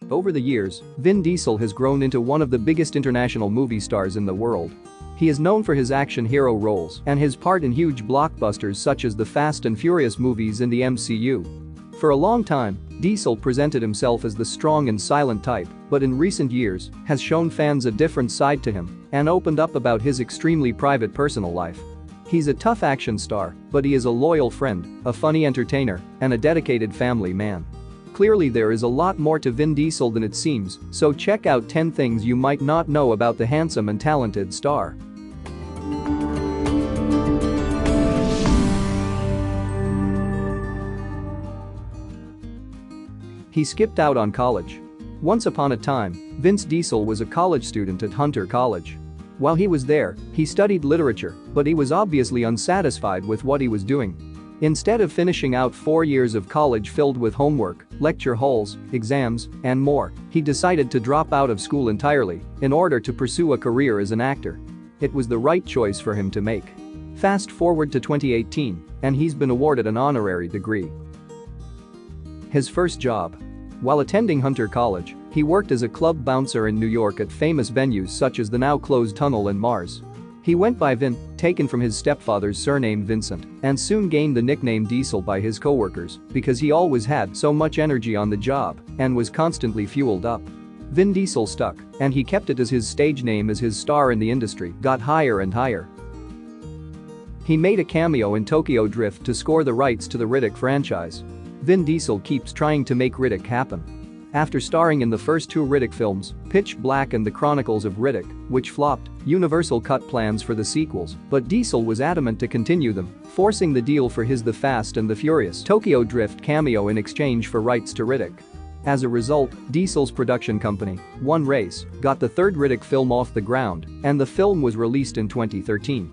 Over the years, Vin Diesel has grown into one of the biggest international movie stars in the world. He is known for his action hero roles and his part in huge blockbusters such as the Fast and Furious movies in the MCU. For a long time, Diesel presented himself as the strong and silent type, but in recent years has shown fans a different side to him and opened up about his extremely private personal life. He's a tough action star, but he is a loyal friend, a funny entertainer, and a dedicated family man. Clearly there is a lot more to Vin Diesel than it seems, so check out 10 things you might not know about the handsome and talented star. He skipped out on college. Once upon a time, Vin Diesel was a college student at Hunter College. While he was there, he studied literature, but he was obviously unsatisfied with what he was doing. Instead of finishing out 4 years of college filled with homework, lecture halls, exams, and more, he decided to drop out of school entirely in order to pursue a career as an actor. It was the right choice for him to make. Fast forward to 2018, and he's been awarded an honorary degree. His first job. While attending Hunter College, he worked as a club bouncer in New York at famous venues such as the now-closed Tunnel and Mars. He went by Vin, taken from his stepfather's surname Vincent, and soon gained the nickname Diesel by his coworkers because he always had so much energy on the job and was constantly fueled up. Vin Diesel stuck, and he kept it as his stage name as his star in the industry got higher and higher. He made a cameo in Tokyo Drift to score the rights to the RIDDICK franchise. Vin Diesel keeps trying to make RIDDICK happen. After starring in the first 2 RIDDICK films, Pitch Black and The Chronicles of Riddick, which flopped, Universal cut plans for the sequels, but Diesel was adamant to continue them, forcing the deal for his The Fast and the Furious Tokyo Drift cameo in exchange for rights to RIDDICK. As a result, Diesel's production company, One Race, got the 3rd RIDDICK film off the ground, and the film was released in 2013.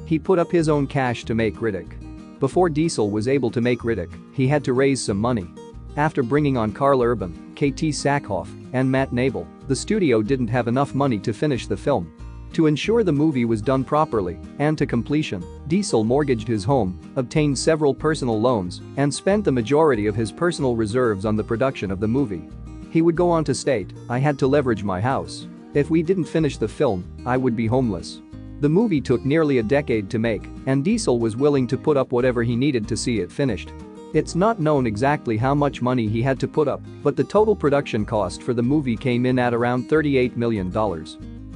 He put up his own cash to make RIDDICK. Before Diesel was able to make RIDDICK, he had to raise some money. After bringing on Karl Urban, KT Sackhoff, and Matt Nable, the studio didn't have enough money to finish the film. To ensure the movie was done properly and to completion, Diesel mortgaged his home, obtained several personal loans, and spent the majority of his personal reserves on the production of the movie. He would go on to state, "I had to leverage my house. If we didn't finish the film, I would be homeless." The movie took nearly a decade to make, and Diesel was willing to put up whatever he needed to see it finished. It's not known exactly how much money he had to put up, but the total production cost for the movie came in at around $38 million.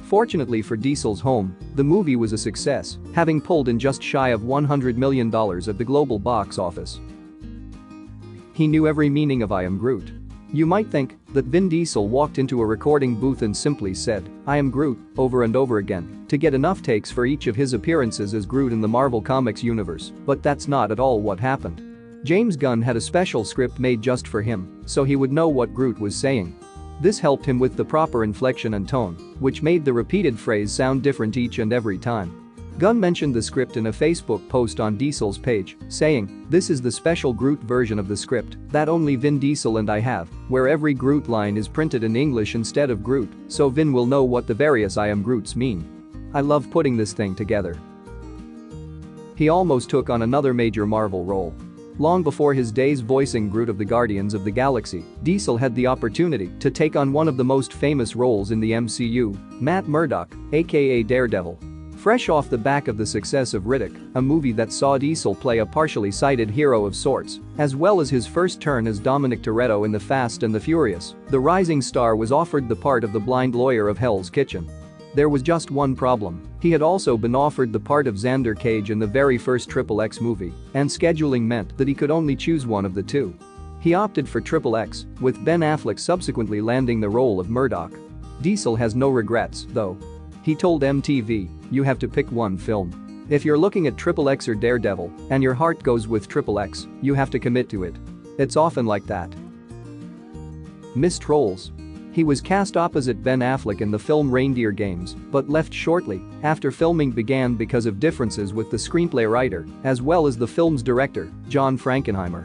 Fortunately for Diesel's home, the movie was a success, having pulled in just shy of $100 million at the global box office. He knew every meaning of "I am Groot." You might think that Vin Diesel walked into a recording booth and simply said, "I am Groot," over and over again, to get enough takes for each of his appearances as Groot in the Marvel Comics universe, but that's not at all what happened. James Gunn had a special script made just for him, so he would know what Groot was saying. This helped him with the proper inflection and tone, which made the repeated phrase sound different each and every time. Gunn mentioned the script in a Facebook post on Diesel's page, saying, "This is the special Groot version of the script that only Vin Diesel and I have, where every Groot line is printed in English instead of Groot, so Vin will know what the various 'I am Groots' mean. I love putting this thing together." He almost took on another major Marvel role. Long before his days voicing Groot of the Guardians of the Galaxy, Diesel had the opportunity to take on one of the most famous roles in the MCU, Matt Murdock, aka Daredevil. Fresh off the back of the success of RIDDICK, a movie that saw Diesel play a partially sighted hero of sorts, as well as his first turn as Dominic Toretto in The Fast and the Furious, the rising star was offered the part of the blind lawyer of Hell's Kitchen. There was just one problem: he had also been offered the part of Xander Cage in the very first XXX movie, and scheduling meant that he could only choose one of the two. He opted for XXX, with Ben Affleck subsequently landing the role of Murdock. Diesel has no regrets, though. He told MTV, "You have to pick one film. If you're looking at XXX or Daredevil, and your heart goes with XXX, you have to commit to it. It's often like that." Missed roles. He was cast opposite Ben Affleck in the film Reindeer Games, but left shortly after filming began because of differences with the screenplay writer, as well as the film's director, John Frankenheimer.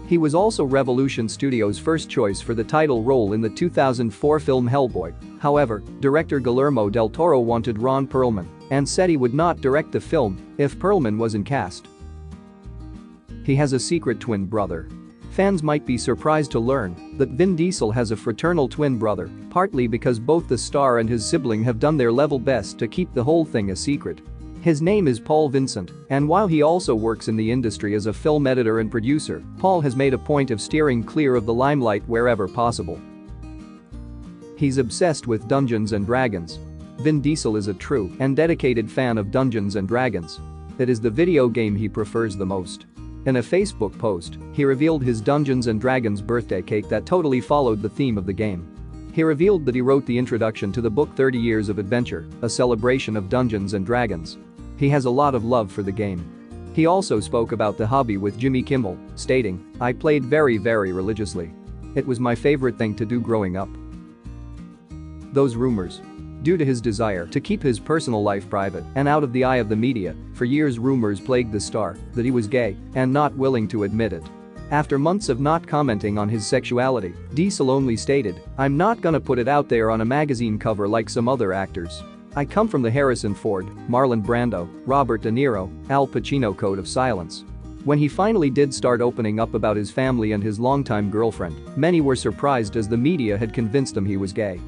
He was also Revolution Studios' first choice for the title role in the 2004 film Hellboy. However, director Guillermo del Toro wanted Ron Perlman and said he would not direct the film if Perlman wasn't cast. He has a secret twin brother. Fans might be surprised to learn that Vin Diesel has a fraternal twin brother, partly because both the star and his sibling have done their level best to keep the whole thing a secret. His name is Paul Vincent, and while he also works in the industry as a film editor and producer, Paul has made a point of steering clear of the limelight wherever possible. He's obsessed with Dungeons & Dragons. Vin Diesel is a true and dedicated fan of Dungeons & Dragons. It is the video game he prefers the most. In a Facebook post, he revealed his Dungeons & Dragons birthday cake that totally followed the theme of the game. He revealed that he wrote the introduction to the book 30 Years of Adventure, a celebration of Dungeons & Dragons. He has a lot of love for the game. He also spoke about the hobby with Jimmy Kimmel, stating, "I played very religiously. It was my favorite thing to do growing up." Those rumors. Due to his desire to keep his personal life private and out of the eye of the media, for years rumors plagued the star that he was gay and not willing to admit it. After months of not commenting on his sexuality, Diesel only stated, "I'm not gonna put it out there on a magazine cover like some other actors. I come from the Harrison Ford, Marlon Brando, Robert De Niro, Al Pacino code of silence." When he finally did start opening up about his family and his longtime girlfriend, many were surprised as the media had convinced them he was gay.